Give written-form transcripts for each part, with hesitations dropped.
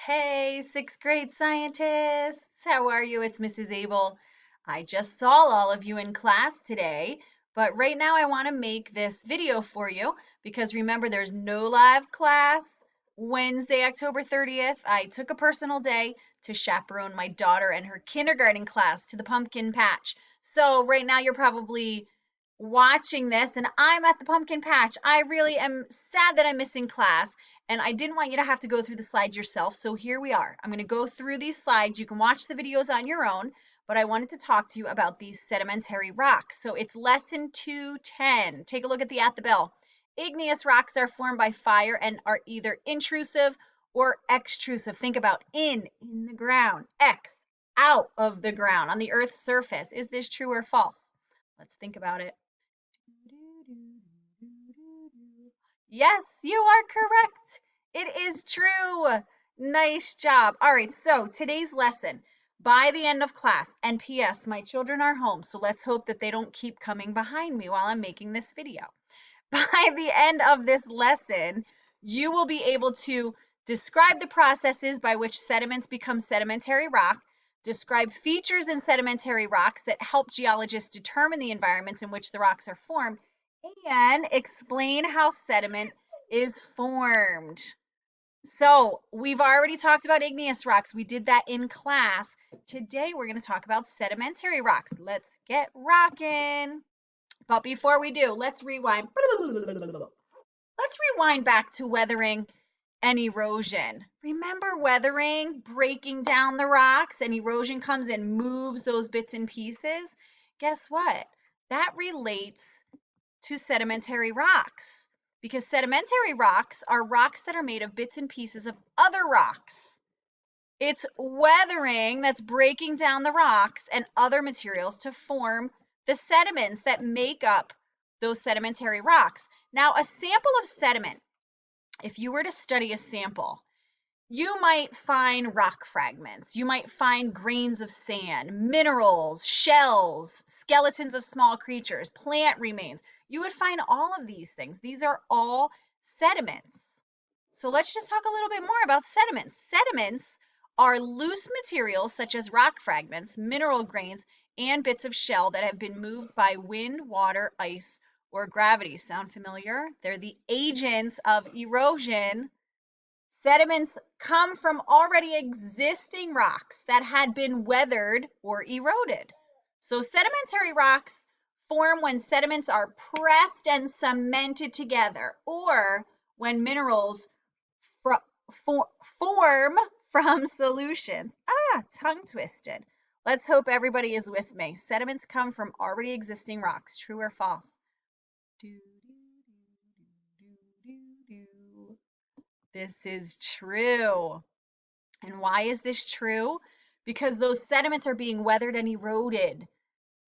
Hey, sixth grade scientists! How are you? It's Mrs. Abel. I just saw all of you in class today, but right now I want to make this video for you because remember there's no live class Wednesday, October 30th. I took a personal day to chaperone my daughter and her kindergarten class to the pumpkin patch. So right now you're probably watching this and I'm at the pumpkin patch. I really am sad that I'm missing class and I didn't want you to have to go through the slides yourself. So here we are. I'm going to go through these slides. You can watch the videos on your own, but I wanted to talk to you about these sedimentary rocks. So it's lesson 210. Take a look at the bell. Igneous rocks are formed by fire and are either intrusive or extrusive. Think about in the ground, X, out of the ground, on the Earth's surface. Is this true or false? Let's think about it. Yes, you are correct. It is true. Nice job. All right, so today's lesson, by the end of class, and P.S., my children are home, so let's hope that they don't keep coming behind me while I'm making this video. By the end of this lesson, you will be able to describe the processes by which sediments become sedimentary rock, describe features in sedimentary rocks that help geologists determine the environments in which the rocks are formed, and explain how sediment is formed. So we've already talked about igneous rocks. We did that in class. Today we're going to talk about sedimentary rocks. Let's get rocking. But before we do, let's rewind. Let's rewind back to weathering and erosion. Remember weathering, breaking down the rocks, and erosion comes and moves those bits and pieces? Guess what? That relates to sedimentary rocks because sedimentary rocks are rocks that are made of bits and pieces of other rocks. It's weathering that's breaking down the rocks and other materials to form the sediments that make up those sedimentary rocks. Now, a sample of sediment, if you were to study a sample, you might find rock fragments. You might find grains of sand, minerals, shells, skeletons of small creatures, plant remains. You would find all of these things. These are all sediments. So let's just talk a little bit more about sediments. Sediments are loose materials such as rock fragments, mineral grains, and bits of shell that have been moved by wind, water, ice, or gravity. Sound familiar? They're the agents of erosion. Sediments come from already existing rocks that had been weathered or eroded. So sedimentary rocks form when sediments are pressed and cemented together, or when minerals form from solutions. Tongue twisted. Let's hope everybody is with me. Sediments come from already existing rocks. True or false? This is true. And why is this true? Because those sediments are being weathered and eroded.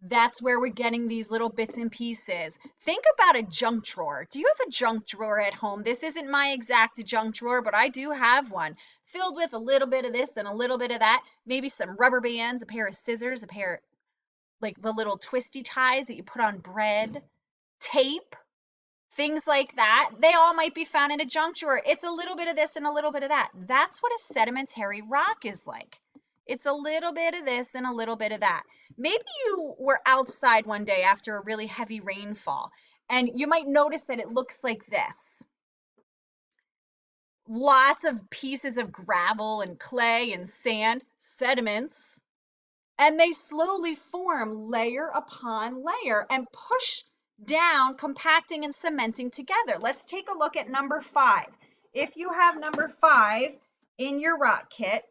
That's where we're getting these little bits and pieces. Think about a junk drawer. Do you have a junk drawer at home? This isn't my exact junk drawer, but I do have one filled with a little bit of this and a little bit of that. Maybe some rubber bands, a pair of scissors, a pair like the little twisty ties that you put on bread, tape, things like that. They all might be found in a junk drawer. It's a little bit of this and a little bit of that. That's what a sedimentary rock is like. It's a little bit of this and a little bit of that. Maybe you were outside one day after a really heavy rainfall, and you might notice that it looks like this. Lots of pieces of gravel and clay and sand, sediments, and they slowly form layer upon layer and push down, compacting and cementing together. Let's take a look at number 5. If you have number 5 in your rock kit,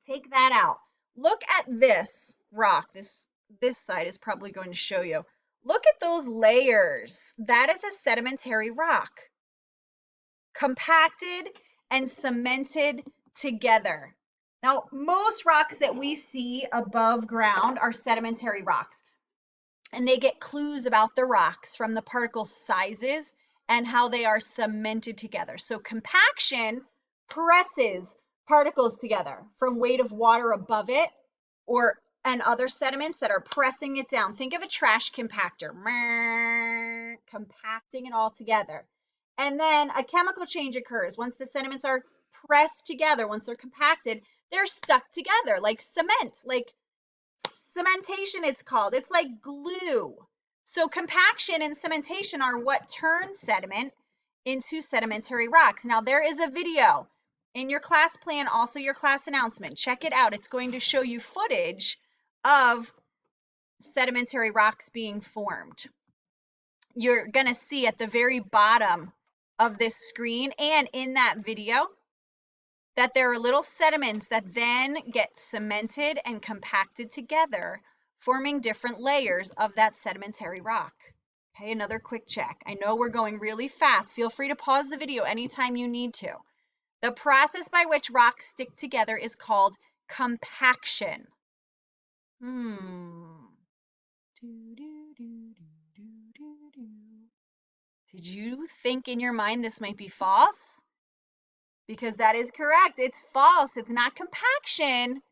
take that out. Look at this rock. This side is probably going to show you. Look at those layers. That is a sedimentary rock, compacted and cemented together. Now, most rocks that we see above ground are sedimentary rocks, and they get clues about the rocks from the particle sizes and how they are cemented together. So compaction presses particles together from weight of water above it and other sediments that are pressing it down. Think of a trash compactor, compacting it all together. And then a chemical change occurs once the sediments are pressed together, once they're compacted, they're stuck together like cement, like cementation it's called. It's like glue. So compaction and cementation are what turns sediment into sedimentary rocks. Now there is a video in your class plan, also your class announcement. Check it out. It's going to show you footage of sedimentary rocks being formed. You're going to see at the very bottom of this screen and in that video that there are little sediments that then get cemented and compacted together, forming different layers of that sedimentary rock. Okay, another quick check. I know we're going really fast. Feel free to pause the video anytime you need to. The process by which rocks stick together is called compaction. Did you think in your mind this might be false? Because that is correct. It's false. It's not compaction.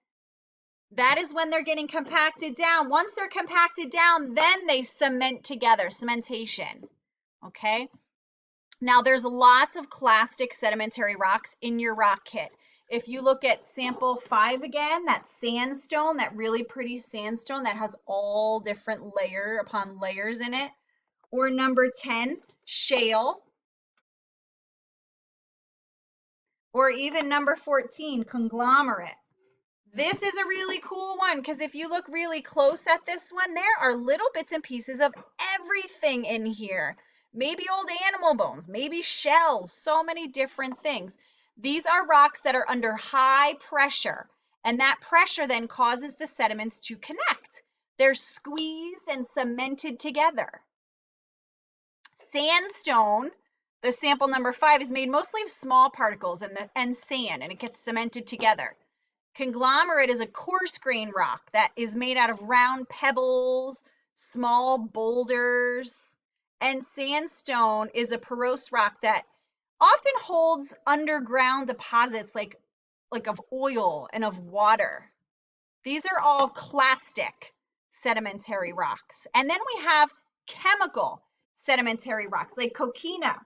That is when they're getting compacted down. Once they're compacted down, then they cement together, cementation. Okay? Now, there's lots of clastic sedimentary rocks in your rock kit. If you look at sample 5 again, that sandstone, that really pretty sandstone that has all different layer upon layers in it, or number 10, shale, or even number 14, conglomerate. This is a really cool one because if you look really close at this one, there are little bits and pieces of everything in here. Maybe old animal bones, maybe shells, so many different things. These are rocks that are under high pressure, and that pressure then causes the sediments to connect. They're squeezed and cemented together. Sandstone, the sample number 5, is made mostly of small particles and sand, and it gets cemented together. Conglomerate is a coarse grain rock that is made out of round pebbles, small boulders, and sandstone is a porous rock that often holds underground deposits like of oil and of water. These are all clastic sedimentary rocks. And then we have chemical sedimentary rocks like coquina.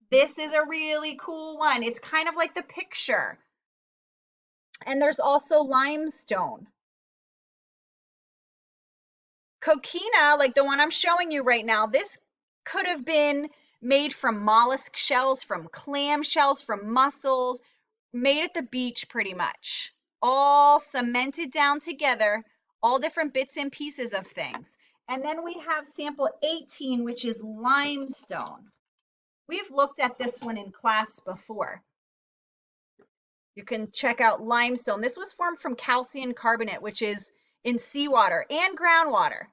This is a really cool one. It's kind of like the picture. And there's also limestone. Coquina, like the one I'm showing you right now, this could have been made from mollusk shells, from clam shells, from mussels, made at the beach pretty much. All cemented down together, all different bits and pieces of things. And then we have sample 18, which is limestone. We've looked at this one in class before. You can check out limestone. This was formed from calcium carbonate, which is in seawater and groundwater.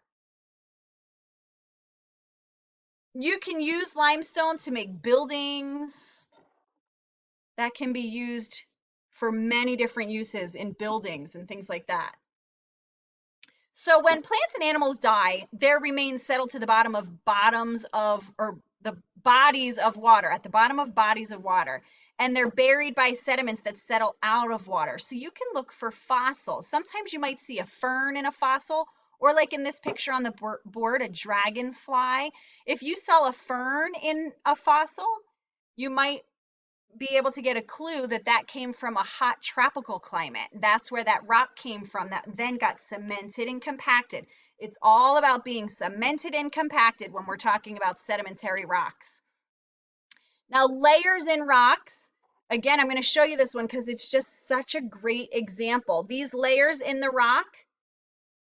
You can use limestone to make buildings. That can be used for many different uses in buildings and things like that. So when plants and animals die, their remains settle to the bottom of bodies of water, at the bottom of bodies of water, and they're buried by sediments that settle out of water. So you can look for fossils. Sometimes you might see a fern in a fossil, or like in this picture on the board, a dragonfly. If you saw a fern in a fossil, you might be able to get a clue that that came from a hot tropical climate. That's where that rock came from that then got cemented and compacted. It's all about being cemented and compacted when we're talking about sedimentary rocks. Now, layers in rocks, again, I'm going to show you this one because it's just such a great example. These layers in the rock,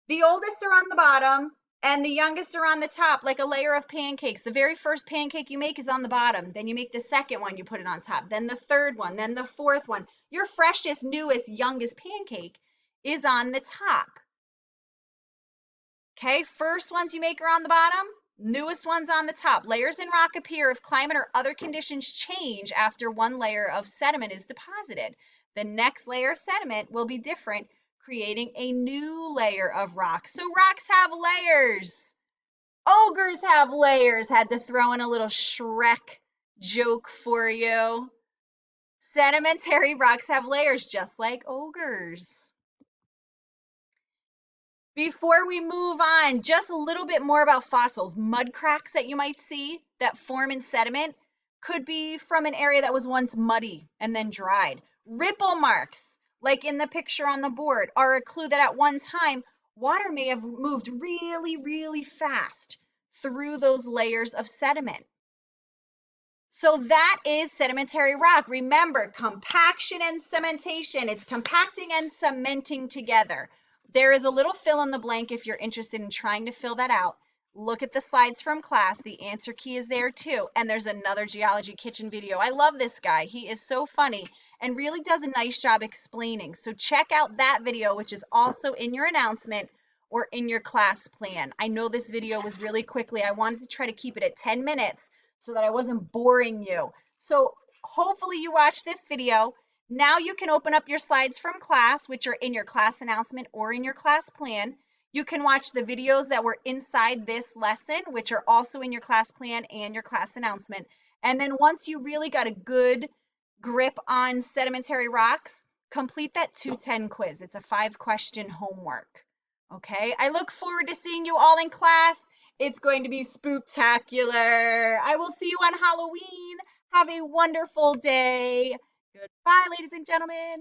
the oldest are on the bottom, and the youngest are on the top, like a layer of pancakes. The very first pancake you make is on the bottom. Then you make the second one, you put it on top. Then the third one, then the fourth one. Your freshest, newest, youngest pancake is on the top. Okay, first ones you make are on the bottom, newest ones on the top. Layers in rock appear if climate or other conditions change after one layer of sediment is deposited. The next layer of sediment will be different, creating a new layer of rock. So rocks have layers. Ogres have layers. Had to throw in a little Shrek joke for you. Sedimentary rocks have layers just like ogres. Before we move on, just a little bit more about fossils. Mud cracks that you might see that form in sediment could be from an area that was once muddy and then dried. Ripple marks, like in the picture on the board, are a clue that at one time water may have moved really, really fast through those layers of sediment. So that is sedimentary rock. Remember, compaction and cementation. It's compacting and cementing together. There is a little fill in the blank if you're interested in trying to fill that out. Look at the slides from class. The answer key is there too. And there's another Geology Kitchen video. I love this guy. He is so funny and really does a nice job explaining. So check out that video, which is also in your announcement or in your class plan. I know this video was really quickly. I wanted to try to keep it at 10 minutes so that I wasn't boring you. So hopefully you watched this video. Now you can open up your slides from class, which are in your class announcement or in your class plan. You can watch the videos that were inside this lesson, which are also in your class plan and your class announcement. And then once you really got a good grip on sedimentary rocks, complete that 210 quiz. It's a 5-question homework. Okay, I look forward to seeing you all in class. It's going to be spooktacular. I will see you on Halloween. Have a wonderful day. Goodbye, ladies and gentlemen.